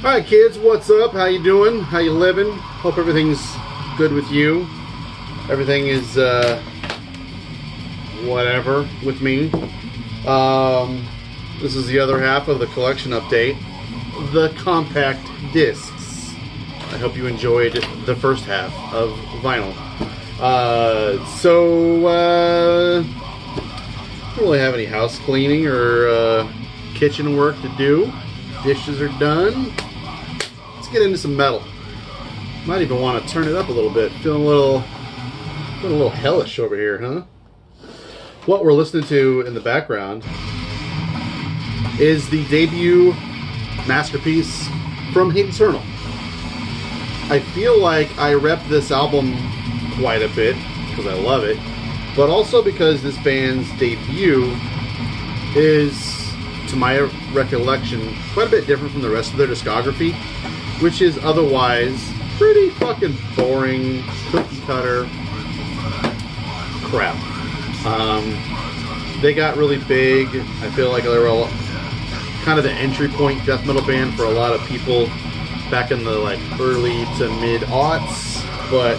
Alright kids, what's up? How you doing? How you living? Hope everything's good with you. Everything is whatever with me. This is the other half of the collection update. The compact discs. I hope you enjoyed the first half of vinyl. I don't really have any house cleaning or kitchen work to do. Dishes are done. Let's get into some metal. Might even want to turn it up a little bit. Feeling a little hellish over here, huh? What we're listening to in the background is the debut masterpiece from Hate Eternal. I feel like I rep this album quite a bit because I love it, but also because this band's debut is, to my recollection, quite a bit different from the rest of their discography, which is otherwise pretty fucking boring, cookie cutter crap. They got really big. I feel like they were kind of the entry point death metal band for a lot of people back in the like early to mid aughts, but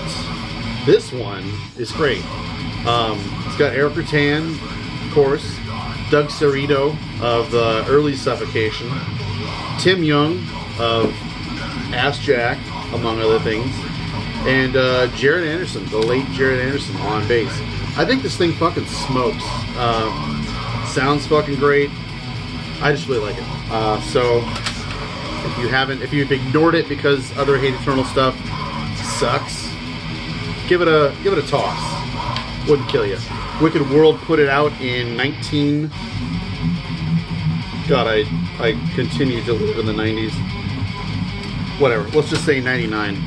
this one is great. It's got Eric Rutan, of course, Doug Cerrito of the early Suffocation, Tim Young of Ass Jack, among other things, and Jared Anderson, the late Jared Anderson, on bass. I think this thing fucking smokes. Sounds fucking great. I just really like it. So if you've ignored it because other Hate Eternal stuff sucks, give it a toss. Wouldn't kill you. Wicked World put it out in God, I continue to live in the 90s. Whatever, let's just say 99.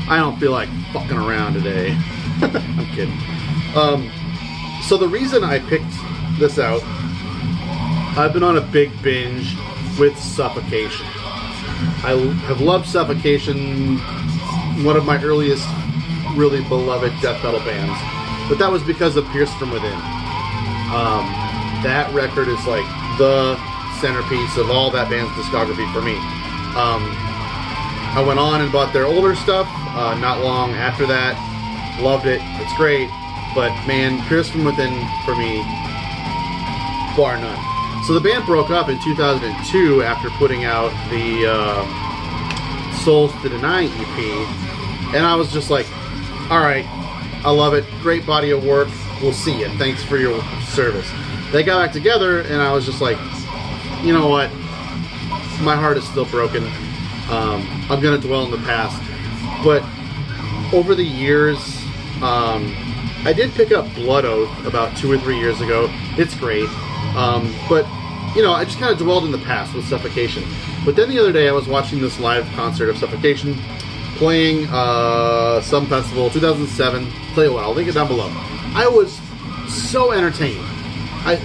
I don't feel like fucking around today. I'm kidding. So the reason I picked this out, I've been on a big binge with Suffocation. I have loved Suffocation, one of my earliest really beloved death metal bands, but that was because of Pierced From Within. That record is like the centerpiece of all that band's discography for me. I went on and bought their older stuff not long after that. Loved it. It's great. But man, Pierced From Within for me, bar none. So the band broke up in 2002 after putting out the Souls to Deny EP. And I was just like, alright, I love it. Great body of work. We'll see you. Thanks for your service. They got back together and I was just like, you know what? My heart is still broken. I'm going to dwell in the past. But over the years, I did pick up Blood Oath about 2 or 3 years ago. It's great. But, you know, I just kind of dwelled in the past with Suffocation. But then the other day I was watching this live concert of Suffocation playing some festival, 2007. Tell you what, I'll link it down below. I was so entertained.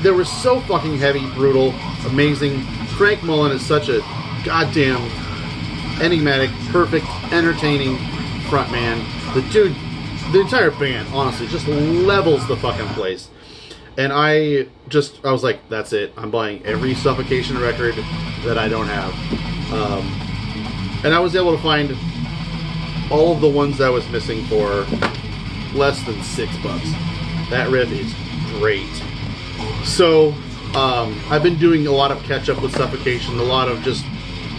They were so fucking heavy, brutal, amazing. Frank Mullen is such a goddamn enigmatic, perfect, entertaining frontman. The dude, the entire band, honestly, just levels the fucking place. And I was like, that's it. I'm buying every Suffocation record that I don't have. And I was able to find all of the ones I was missing for less than $6. That riff is great. So, I've been doing a lot of catch-up with Suffocation, a lot of just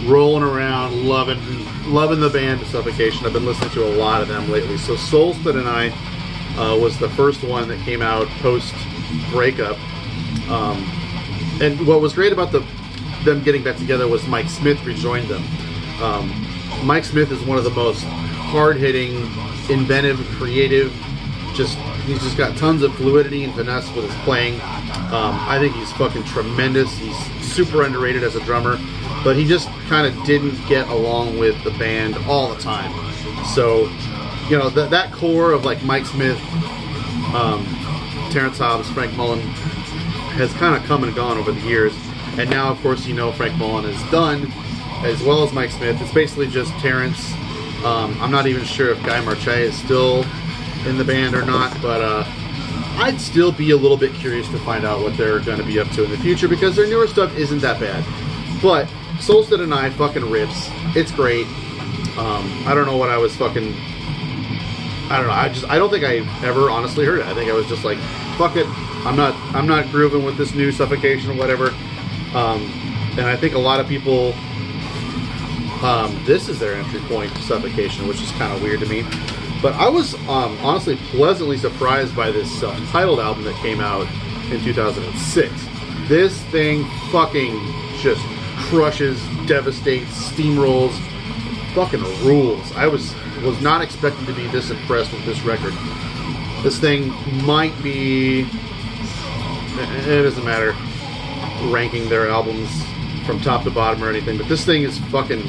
rolling around, loving the band Suffocation. I've been listening to a lot of them lately. So Souls to Deny was the first one that came out post-breakup. And what was great about them getting back together was Mike Smith rejoined them. Mike Smith is one of the most hard-hitting, inventive, creative, he's just got tons of fluidity and finesse with his playing. I think he's fucking tremendous. He's super underrated as a drummer, but he just kind of didn't get along with the band all the time. So, you know, that core of like Mike Smith, Terrence Hobbs, Frank Mullen has kind of come and gone over the years. And now, of course, you know Frank Mullen is done, as well as Mike Smith. It's basically just Terrence. I'm not even sure if Guy Marchais is still in the band or not, but I'd still be a little bit curious to find out what they're going to be up to in the future, because their newer stuff isn't that bad. But Solstead and I fucking rips. It's great. I don't know what I was fucking... I don't know. I don't think I ever honestly heard it. I think I was just like, fuck it. I'm not grooving with this new Suffocation or whatever. And I think a lot of people, this is their entry point to Suffocation, which is kind of weird to me. But I was honestly pleasantly surprised by this self-titled album that came out in 2006. This thing fucking just crushes, devastates, steamrolls, fucking rules. I was not expecting to be this impressed with this record. This thing might be... It doesn't matter ranking their albums from top to bottom or anything, but this thing is fucking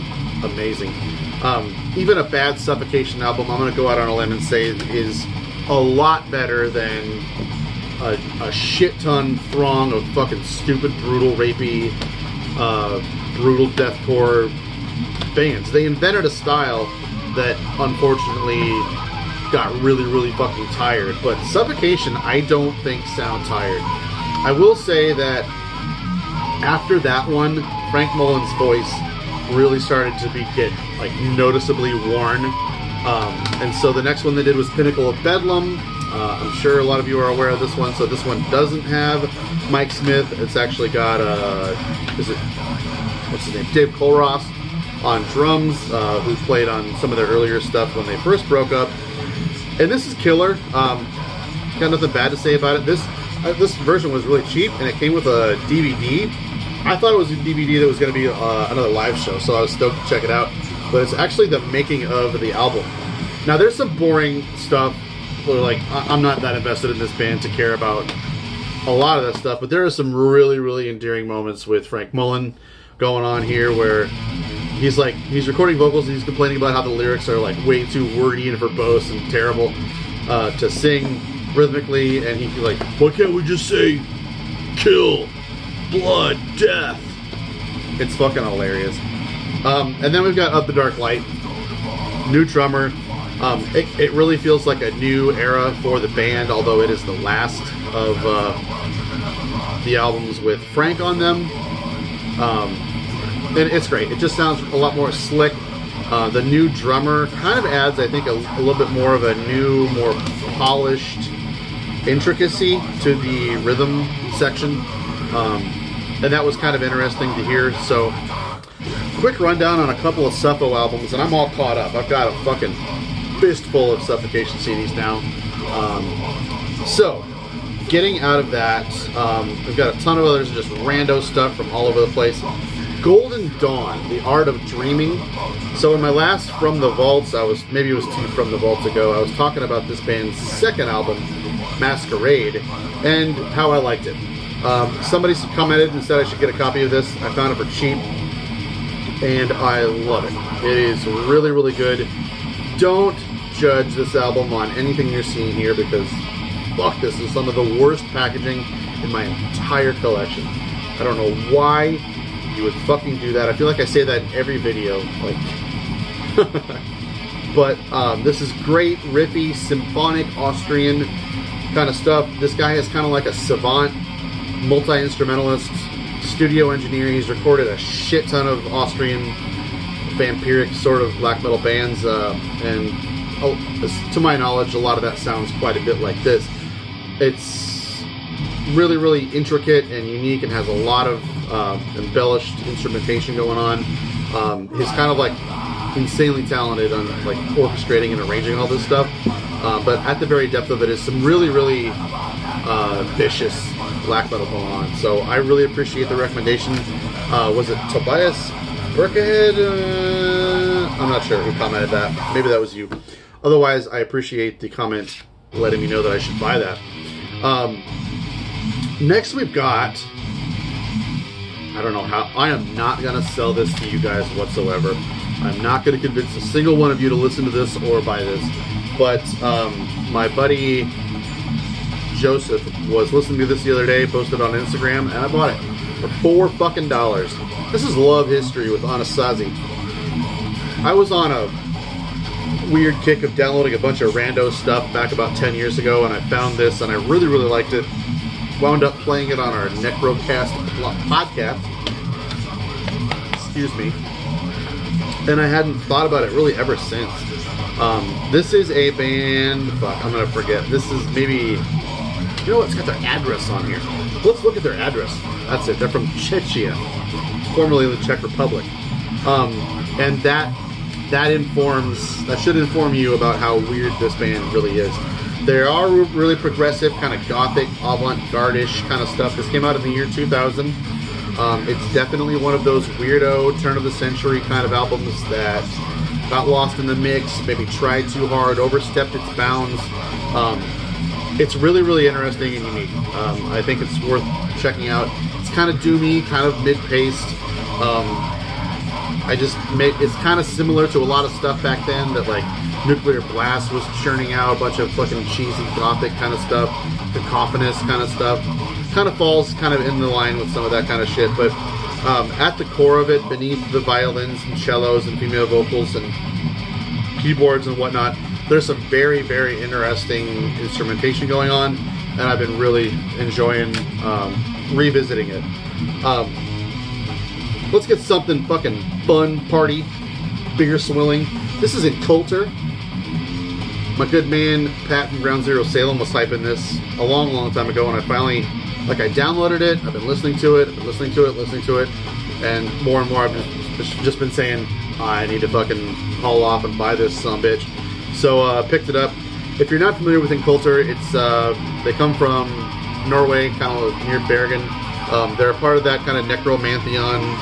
amazing. Even a bad Suffocation album, I'm going to go out on a limb and say, is a lot better than a shit ton throng of fucking stupid, brutal, rapey, brutal deathcore bands. They invented a style that unfortunately got really, really fucking tired. But Suffocation, I don't think sound tired. I will say that after that one, Frank Mullen's voice really started to get like noticeably worn. And so the next one they did was Pinnacle of Bedlam. I'm sure a lot of you are aware of this one. So this one doesn't have Mike Smith. It's actually got what's his name? Dave Colross on drums, who played on some of their earlier stuff when they first broke up. And this is killer. Got nothing bad to say about it. This version was really cheap, and it came with a DVD. I thought it was a DVD that was going to be another live show, so I was stoked to check it out. But it's actually the making of the album. Now, there's some boring stuff where, like, I'm not that invested in this band to care about a lot of that stuff, but there are some really, really endearing moments with Frank Mullen going on here where he's recording vocals and he's complaining about how the lyrics are like way too wordy and verbose and terrible to sing rhythmically, and he's like, why can't we just say kill, blood, death? It's fucking hilarious. And then we've got Up the Dark Light, new drummer. It really feels like a new era for the band, although it is the last of the albums with Frank on them. And it's great. It just sounds a lot more slick. The new drummer kind of adds, I think, a little bit more of a new, more polished intricacy to the rhythm section. And that was kind of interesting to hear. So, quick rundown on a couple of Suffo albums, and I'm all caught up. I've got a fucking fistful of Suffocation CDs now. So, getting out of that, we've got a ton of others, just rando stuff from all over the place. Golden Dawn, The Art of Dreaming. So in my last From the Vaults, maybe it was 2 From the Vaults ago, I was talking about this band's second album, Masquerade, and how I liked it. Somebody commented and said I should get a copy of this. I found it for cheap, and I love it. It is really, really good. Don't judge this album on anything you're seeing here, because fuck, this is some of the worst packaging in my entire collection. I don't know why you would fucking do that. I feel like I say that in every video. Like, but this is great, riffy, symphonic, Austrian kind of stuff. This guy is kind of like a savant, multi-instrumentalist, studio engineer. He's recorded a shit ton of Austrian vampiric sort of black metal bands, and to my knowledge, a lot of that sounds quite a bit like this. It's really, really intricate and unique and has a lot of embellished instrumentation going on. He's kind of like insanely talented on like orchestrating and arranging all this stuff, but at the very depth of it is some really, really vicious black metal going on. So I really appreciate the recommendation. Was it Tobias Burkhead? I'm not sure who commented that. Maybe that was you. Otherwise, I appreciate the comment letting me know that I should buy that. Next we've got, I don't know how, I am not going to sell this to you guys whatsoever. I'm not going to convince a single one of you to listen to this or buy this. But my buddy Joseph was listening to this the other day, posted on Instagram, and I bought it for $4 fucking. This is Love History with Anasazi. I was on a weird kick of downloading a bunch of rando stuff back about 10 years ago, and I found this, and I really, really liked it. Wound up playing it on our Necrocast podcast. Excuse me. And I hadn't thought about it really ever since. This is a band... Fuck, I'm gonna forget. This is maybe... You know what? It's got their address on here. Let's look at their address. That's it. They're from Czechia, formerly the Czech Republic. And that should inform you about how weird this band really is. They are really progressive, kind of gothic, avant-garde-ish kind of stuff. This came out in the year 2000. It's definitely one of those weirdo, turn-of-the-century kind of albums that got lost in the mix, maybe tried too hard, overstepped its bounds. It's really, really interesting and unique. I think it's worth checking out. It's kind of doomy, kind of mid-paced. It's kind of similar to a lot of stuff back then that like Nuclear Blast was churning out, a bunch of fucking cheesy gothic kind of stuff, cacophonous kind of stuff. Kind of falls kind of in the line with some of that kind of shit, but at the core of it, beneath the violins and cellos and female vocals and keyboards and whatnot, there's some very, very interesting instrumentation going on, and I've been really enjoying revisiting it. Let's get something fucking fun, party, bigger swilling. This is in Coulter. My good man Pat from Ground Zero Salem was typing this a long, long time ago, and I finally, I downloaded it. I've been listening to it, and more I've just been saying I need to fucking haul off and buy this son-of-a-bitch. So picked it up. If you're not familiar with Coulter, it's they come from Norway, kind of near Bergen. They're a part of that kind of necromantheon,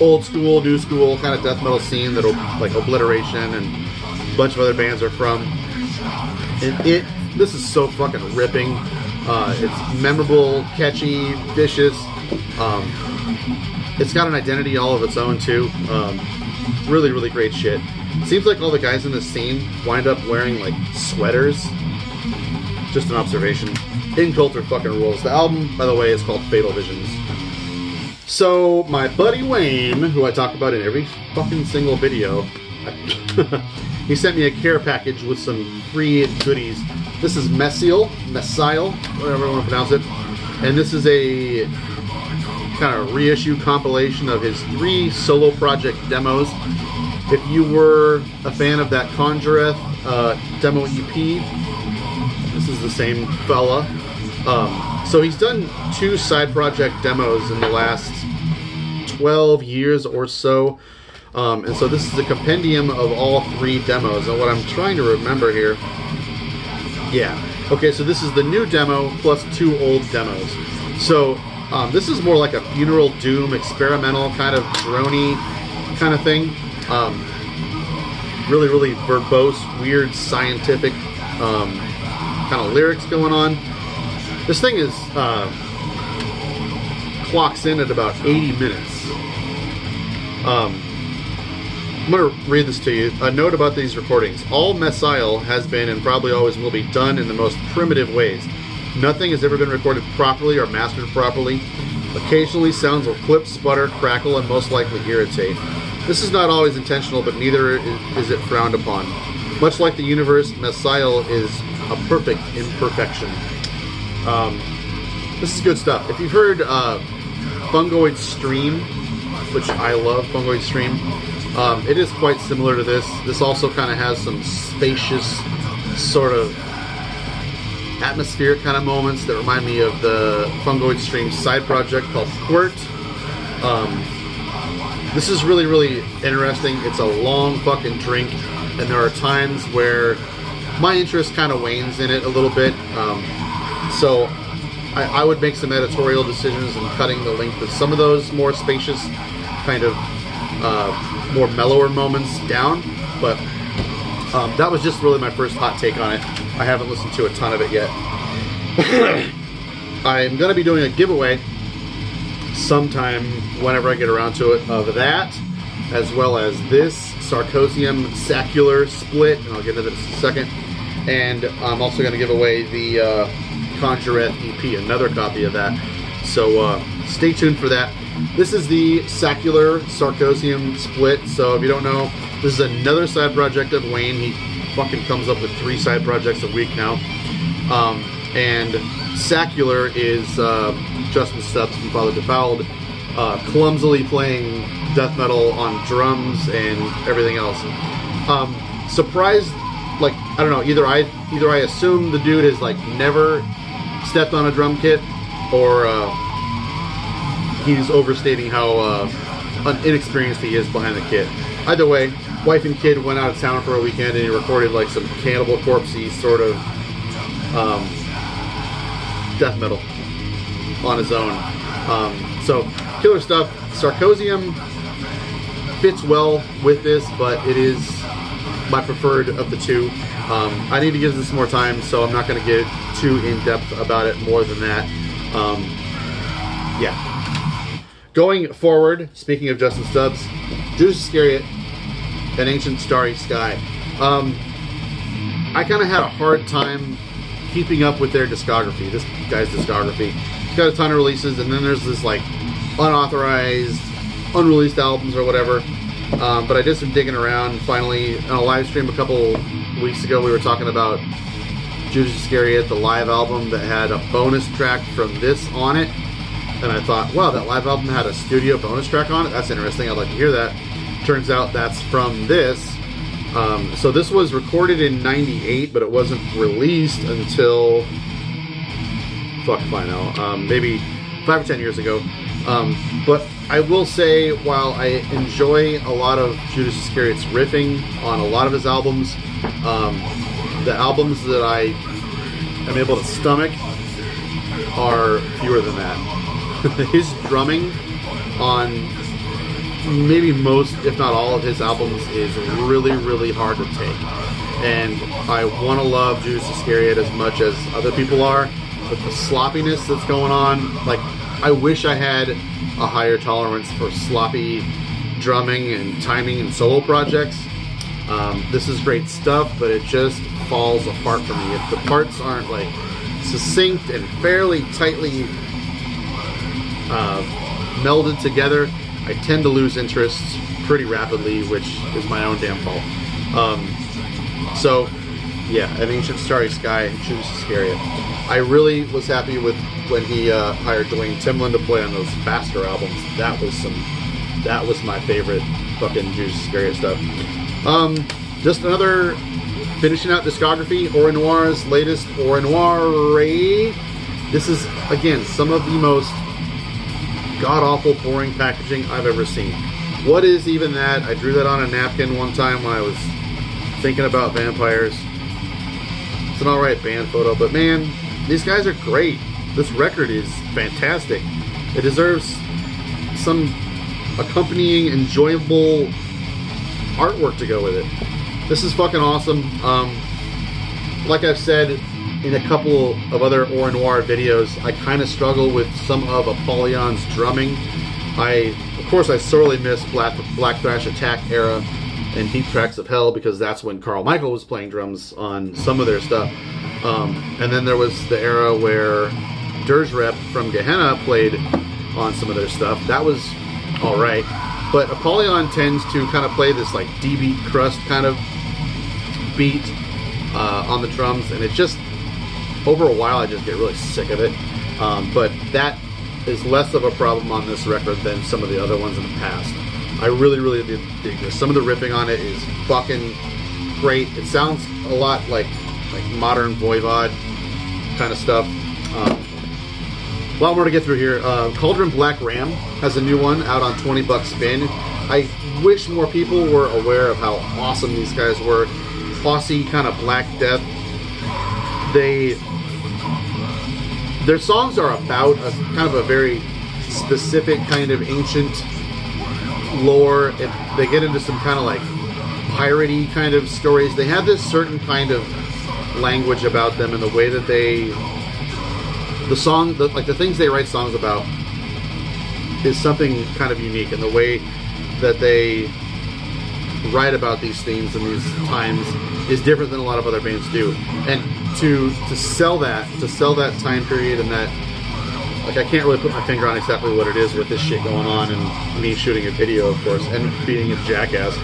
old school, new school kind of death metal scene that like Obliteration and a bunch of other bands are from. And this is so fucking ripping. It's memorable, catchy, vicious. It's got an identity all of its own too. Really, really great shit. Seems like all the guys in this scene wind up wearing like sweaters. Just an observation. In Coulter fucking rules. The album, by the way, is called Fatal Visions. So, my buddy Wayne, who I talk about in every fucking single video, he sent me a care package with some free goodies. This is Messial, whatever you want to pronounce it. And this is a kind of reissue compilation of his 3 solo project demos. If you were a fan of that Conjureth demo EP, this is the same fella. So he's done 2 side project demos in the last 12 years or so. And so this is a compendium of all 3 demos. And what I'm trying to remember here... Yeah. Okay, so this is the new demo plus 2 old demos. So this is more like a funeral doom, experimental, kind of droney kind of thing. Really, really verbose, weird, scientific kind of lyrics going on. This thing is clocks in at about 80 minutes. I'm going to read this to you. A note about these recordings. All Messial has been and probably always will be done in the most primitive ways. Nothing has ever been recorded properly or mastered properly. Occasionally sounds will clip, sputter, crackle, and most likely irritate. This is not always intentional, but neither is it frowned upon. Much like the universe, Messial is a perfect imperfection. This is good stuff. If you've heard Fungoid Stream, which I love, Fungoid Stream, it is quite similar to this. This also kind of has some spacious sort of atmospheric kind of moments that remind me of the Fungoid Stream side project called Quirt. This is really, really interesting. It's a long fucking drink, and there are times where my interest kind of wanes in it a little bit. So I would make some editorial decisions in cutting the length of some of those more spacious, kind of more mellower moments down. But that was just really my first hot take on it. I haven't listened to a ton of it yet. I'm going to be doing a giveaway sometime whenever I get around to it of that, as well as this Sarcosium Saccular split, and I'll get into this in a second. And I'm also going to give away the Conjureth EP, another copy of that. So stay tuned for that. This is the Saccular Sarcosium split. So if you don't know, this is another side project of Wayne. He fucking comes up with 3 side projects a week now. And Saccular is Justin Stubbs from Father Defiled, clumsily playing death metal on drums and everything else. Surprised, like, I don't know, either I assume the dude has like never stepped on a drum kit, or he's overstating how inexperienced he is behind the kit. Either way, wife and kid went out of town for a weekend and he recorded like some Cannibal Corpse-y sort of death metal on his own. So killer stuff. Sarcosium fits well with this, but it is my preferred of the two. I need to give this more time, so I'm not going to get too in-depth about it more than that. Yeah. Going forward, speaking of Justin Stubbs, Judas Iscariot, An Ancient Starry Sky. I kind of had a hard time keeping up with their discography, this guy's discography. He's got a ton of releases, and then there's this like unauthorized, unreleased albums or whatever. But I did some digging around. Finally, on a live stream a couple weeks ago, we were talking about Judas Iscariot, the live album that had a bonus track from this on it. And I thought, wow, that live album had a studio bonus track on it? That's interesting. I'd like to hear that. Turns out that's from this. So this was recorded in '98, but it wasn't released until, fuck if I know, maybe 5 or 10 years ago. But I will say, while I enjoy a lot of Judas Iscariot's riffing on a lot of his albums, the albums that I am able to stomach are fewer than that. His drumming on maybe most, if not all, of his albums is really, really hard to take. And I want to love Judas Iscariot as much as other people are, but the sloppiness that's going on, like, I wish I had a higher tolerance for sloppy drumming and timing and solo projects. This is great stuff, but it just falls apart for me. If the parts aren't like succinct and fairly tightly melded together, I tend to lose interest pretty rapidly, which is my own damn fault. So, yeah, An Ancient Starry Sky, Judas Iscariot. I really was happy with when he hired Dwayne Timlin to play on those faster albums. That was my favorite fucking Judas Iscariot stuff. Just another finishing out discography, Au Noir's latest Au Noir. This is, again, some of the most god-awful, boring packaging I've ever seen. What is even that? I drew that on a napkin one time when I was thinking about vampires. It's an alright band photo, but man, these guys are great. This record is fantastic. It deserves some accompanying, enjoyable artwork to go with it. This is fucking awesome. Like I've said in a couple of other Au Noir videos, I kind of struggle with some of Apollyon's drumming. Of course, I sorely miss Black Thrash Attack era and Deep Tracks of Hell, because that's when Carl Michael was playing drums on some of their stuff. And then there was the era where Dirge Rep from Gehenna played on some of their stuff. That was alright. But Apollyon tends to kind of play this like D-beat crust kind of beat on the drums, and it just, over a while, I just get really sick of it. But that is less of a problem on this record than some of the other ones in the past. I really, really dig this. Some of the riffing on it is fucking great. It sounds a lot like modern Voivod kind of stuff. A lot more to get through here. Cauldron Black Ram has a new one out on 20 bucks spin. I wish more people were aware of how awesome these guys were. Aussie kind of Black Death. Their songs are about a kind of a very specific kind of ancient lore. They get into some kind of like piratey kind of stories. They have this certain kind of language about them, and the way that the things they write songs about is something kind of unique, and the way that they write about these themes and these times is different than a lot of other bands do. And to sell that time period and that, like, I can't really put my finger on exactly what it is with this shit going on and me shooting a video, of course, and being a jackass.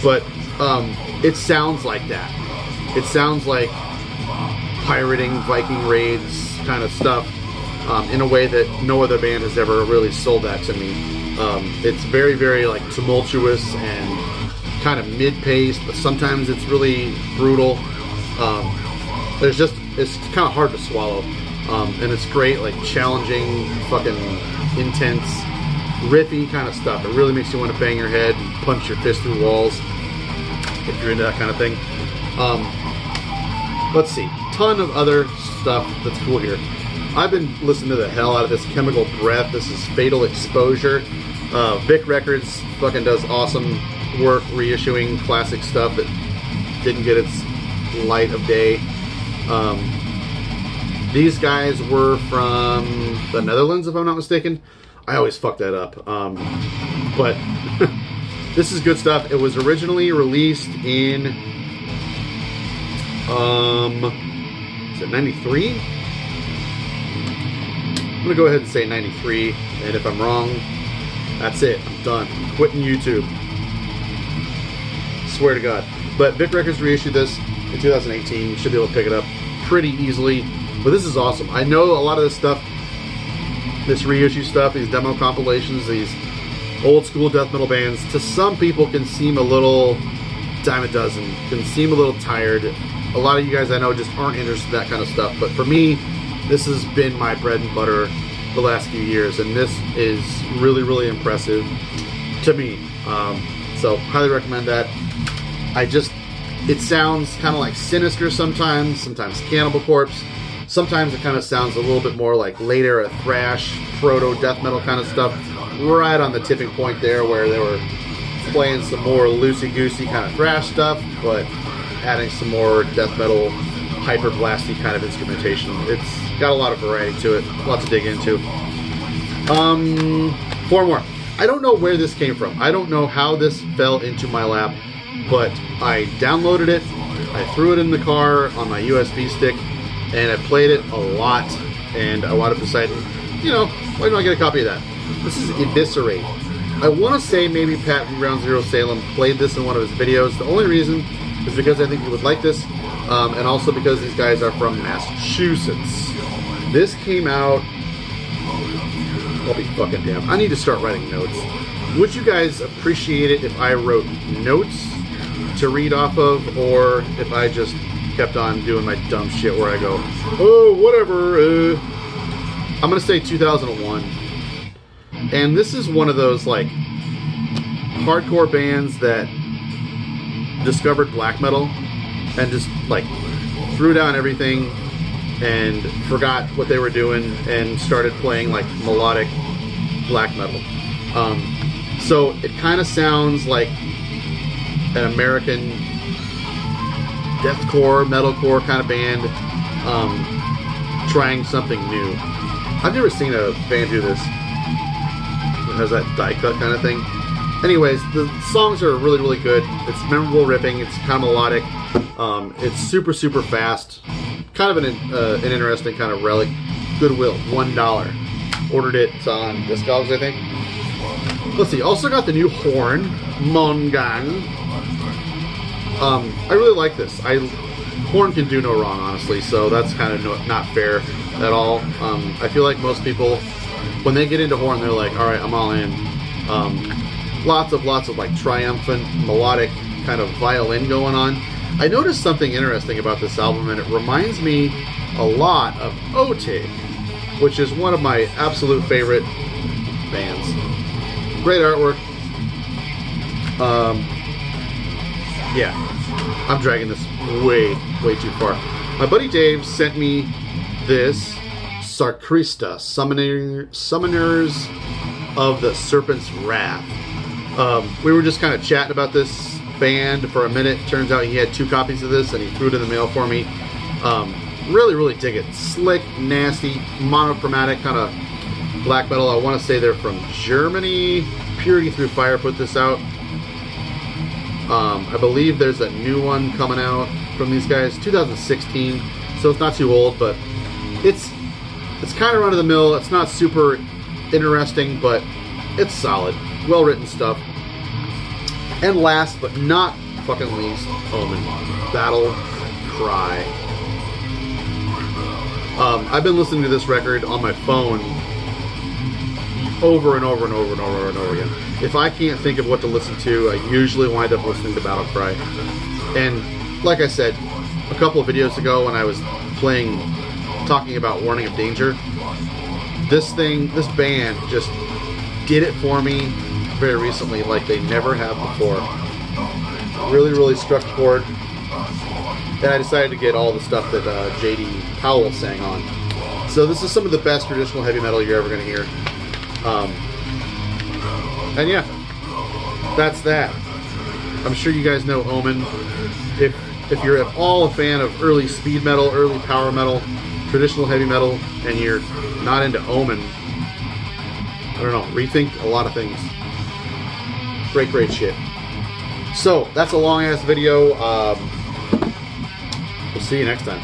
But it sounds like that. It sounds like pirating, Viking raids kind of stuff in a way that no other band has ever really sold that to me. It's very, very like tumultuous and kind of mid-paced, but sometimes it's really brutal. It's kind of hard to swallow. And it's great, like challenging, fucking intense, riffy kind of stuff. It really makes you want to bang your head and punch your fist through walls if you're into that kind of thing. Let's see, ton of other stuff that's cool here. I've been listening to the hell out of this Chemical Breath. This is Fatal Exposure. Vic Records fucking does awesome work reissuing classic stuff that didn't get its light of day. These guys were from the Netherlands, if I'm not mistaken. I always fuck that up. But this is good stuff. It was originally released in, is it 93? I'm gonna go ahead and say 93, and if I'm wrong, that's it. I'm done. I'm quitting YouTube. Swear to God. But Vic Records reissued this in 2018. You should be able to pick it up pretty easily. But this is awesome. I know a lot of this stuff, this reissue stuff, these demo compilations, these old school death metal bands, to some people can seem a little dime a dozen, can seem a little tired. A lot of you guys I know just aren't interested in that kind of stuff. But for me, this has been my bread and butter the last few years, and this is really, really impressive to me. So highly recommend that. It sounds kind of like Sinister sometimes Cannibal Corpse. Sometimes it kind of sounds a little bit more like late era thrash, proto death metal kind of stuff. Right on the tipping point there where they were playing some more loosey-goosey kind of thrash stuff, but adding some more death metal, hyper blasty kind of instrumentation. It's got a lot of variety to it, lots to dig into. Four more. I don't know where this came from. I don't know how this fell into my lap, but I downloaded it, I threw it in the car on my USB stick, and I played it a lot, and I wound up deciding, you know, why don't I get a copy of that? This is Eviscerate. I want to say maybe Pat from Ground Zero Salem played this in one of his videos. The only reason is because I think you would like this, and also because these guys are from Massachusetts. This came out, I'll be fucking damned. I need to start writing notes. Would you guys appreciate it if I wrote notes to read off of, or if I just kept on doing my dumb shit where I go, oh, whatever, I'm gonna say 2001. And this is one of those, like, hardcore bands that discovered black metal and just, like, threw down everything and forgot what they were doing and started playing, like, melodic black metal. So it kind of sounds like an American deathcore, metalcore kind of band trying something new. I've never seen a band do this. It has that die cut kind of thing. Anyways, the songs are really, really good. It's memorable riffing. It's kind of melodic. It's super, super fast. Kind of an interesting kind of relic. Goodwill, $1. Ordered it on Discogs, I think. Let's see. Also got the new horn, Mongang. I really like this. Horn can do no wrong, honestly, so that's kind of not fair at all. I feel like most people, when they get into horn, they're like, alright, I'm all in. Lots of like triumphant, melodic kind of violin going on. I noticed something interesting about this album, and it reminds me a lot of Otig, which is one of my absolute favorite bands. Great artwork. Yeah, I'm dragging this way too far. My buddy Dave sent me this Sarkrista, Summoners of the Serpent's Wrath. We were just kind of chatting about this band for a minute. Turns out he had 2 copies of this and he threw it in the mail for me. Really, really dig it. Slick, nasty, monochromatic kind of black metal. I want to say they're from Germany. Purity Through Fire put this out. I believe there's a new one coming out from these guys, 2016, so it's not too old, but it's kind of run-of-the-mill. It's not super interesting, but it's solid, well-written stuff. And last but not fucking least, Omen, Battle Cry. I've been listening to this record on my phone over and over and over and over and over again. If I can't think of what to listen to, I usually wind up listening to Battle Cry. And like I said a couple of videos ago when I was talking about Warning of Danger, this band just did it for me very recently like they never have before. Really, really struck a chord. And I decided to get all the stuff that J.D. Powell sang on. So this is some of the best traditional heavy metal you're ever going to hear. And yeah, that's that. I'm sure you guys know Omen. If you're at all a fan of early speed metal, early power metal, traditional heavy metal, and you're not into Omen, I don't know, rethink a lot of things. Great, great shit. So, that's a long-ass video. We'll see you next time.